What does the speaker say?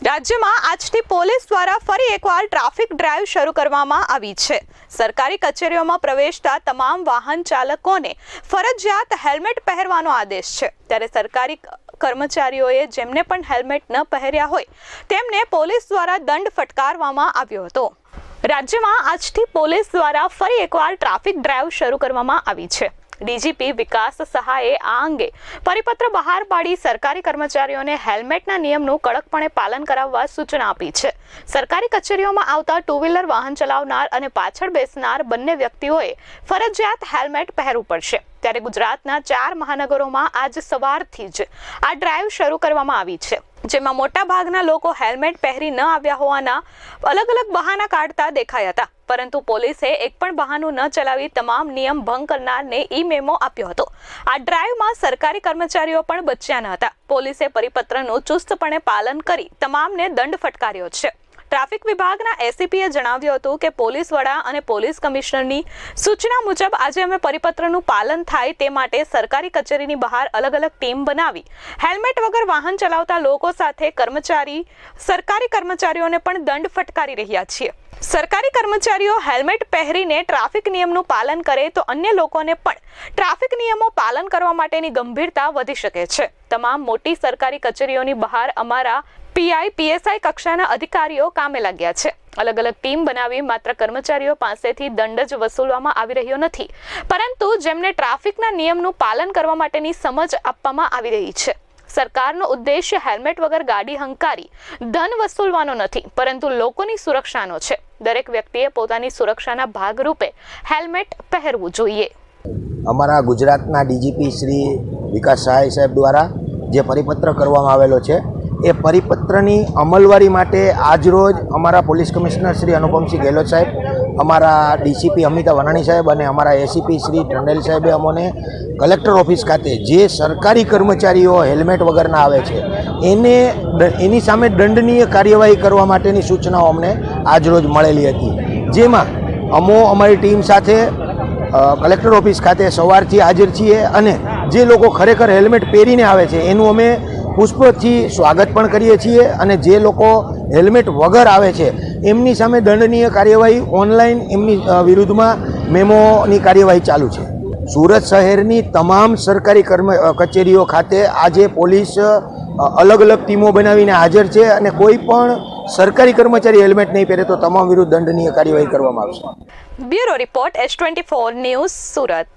રાજ્યમાં આજથી પોલીસ દ્વારા ફરી એકવાર ટ્રાફિક ડ્રાઈવ શરૂ કરવામાં આવી છે। સરકારી કચેરીઓમાં પ્રવેશતા તમામ વાહન ચાલકોને ફરજિયાત હેલ્મેટ પહેરવાનો આદેશ છે। ત્યારે સરકારી કર્મચારીઓએ જેમને પણ હેલ્મેટ ન પહેર્યા હોય તેમને પોલીસ દ્વારા દંડ ફટકારવામાં આવ્યો હતો। રાજ્યમાં આજથી પોલીસ દ્વારા ફરી એકવાર ટ્રાફિક ડ્રાઈવ શરૂ કરવામાં આવી છે। ડીજીપી વિકાસ સહાયે આ અંગે પરિપત્ર બહાર પાડી સરકારી કર્મચારીઓને હેલ્મેટના નિયમનું કડકપણે પાલન કરાવવા સૂચના આપી છે। સરકારી કચેરીઓમાં આવતા ટુ વ્હીલર વાહન ચલાવનાર અને પાછળ બેસનાર બંને વ્યક્તિઓએ ફરજિયાત હેલ્મેટ પહેરવું પડશે। ત્યારે ગુજરાતના 4 મહાનગરોમાં આજ સવારથી જ આ ડ્રાઈવ શરૂ કરવામાં આવી છે, જેમાં મોટા ભાગના લોકો હેલ્મેટ પહેરી ન આવ્યા હોવાના અલગ બહાના કાઢતા દેખાયા હતા। પરંતુ પોલીસે એક પણ બહાનું ન ચલાવી તમામ નિયમ ભંગ કરનારને ઈ-મેમો આપ્યો હતો। આ ડ્રાઈવમાં સરકારી કર્મચારીઓ પણ બચ્યા ન હતા। પોલીસે પરિપત્રનું ચુસ્તપણે પાલન કરી તમામને દંડ ફટકાર્યો છે। ટ્રાફિક વિભાગના એસીપીએ જણાવ્યું હતું કે પોલીસ વડા અને પોલીસ કમિશનરની સૂચના મુજબ આજે અમે પરિપત્રનું પાલન થાય તે માટે સરકારી કચેરીની બહાર અલગ ટીમ બનાવી હેલ્મેટ વગર વાહન ચલાવતા લોકો સાથે સરકારી કર્મચારીઓને પણ દંડ ફટકારી રહ્યા છીએ। સરકારી કર્મચારીઓ હેલ્મેટ પહેરીને ટ્રાફિક નિયમનું પાલન કરે તો અન્ય લોકોને પણ ટ્રાફિક નિયમો પાલન કરવા માટેની ગંભીરતા વધી શકે છે। તમામ મોટી સરકારી કચેરીઓની બહાર અમારા પીઆઈ પીએસઆઈ કક્ષાના અધિકારીઓ કામે લાગ્યા છે। અલગ ટીમ બનાવી માત્ર કર્મચારીઓ પાસેથી દંડ જ વસૂલવામાં આવી રહ્યો નથી, પરંતુ જેમને ટ્રાફિકના નિયમનું પાલન કરવા માટેની સમજ આપવામાં આવી રહી છે। સરકારનો ઉદ્દેશ્ય હેલ્મેટ વગર ગાડી હંકારી ધન વસૂલવાનો નથી, પરંતુ લોકોની સુરક્ષાનો છે। દરેક વ્યક્તિએ પોતાની સુરક્ષાના ભાગરૂપે હેલ્મેટ પહેરવું જોઈએ। અમારા ગુજરાતના ડીજીપી શ્રી વિકાસ સહાય સાહેબ દ્વારા જે પરિપત્ર કરવામાં આવેલો છે એ પરિપત્રની અમલવારી માટે આજરોજ અમારા પોલીસ કમિશનર શ્રી અનુપમસિંહ ગેહલોત સાહેબ, અમારા ડીસીપી અમિતા વનાણી સાહેબ અને અમારા એસીપી શ્રી ટંડેલ સાહેબે અમને કલેક્ટર ઓફિસ ખાતે જે સરકારી કર્મચારીઓ હેલ્મેટ વગરના આવે છે એની સામે દંડનીય કાર્યવાહી કરવા માટેની સૂચનાઓ અમને આજરોજ મળેલી હતી, જેમાં અમારી ટીમ સાથે કલેક્ટર ઓફિસ ખાતે સવારથી હાજર છીએ અને જે લોકો ખરેખર હેલ્મેટ પહેરીને આવે છે એનું અમે પુષ્પથી સ્વાગત પણ કરીએ છીએ અને જે લોકો હેલ્મેટ વગર આવે છે એમની સામે દંડનીય કાર્યવાહી ઓનલાઈન એમની વિરુદ્ધમાં મેમોની કાર્યવાહી ચાલુ છે। સુરત શહેરની તમામ સરકારી કચેરીઓ ખાતે આજે પોલીસ અલગ ટીમો બનાવીને હાજર છે અને કોઈ પણ સરકારી કર્મચારી હેલ્મેટ નહીં પહેરે તો તમામ વિરુદ્ધ દંડનીય કાર્યવાહી કરવામાં આવશે। Bureau report S24 news Surat.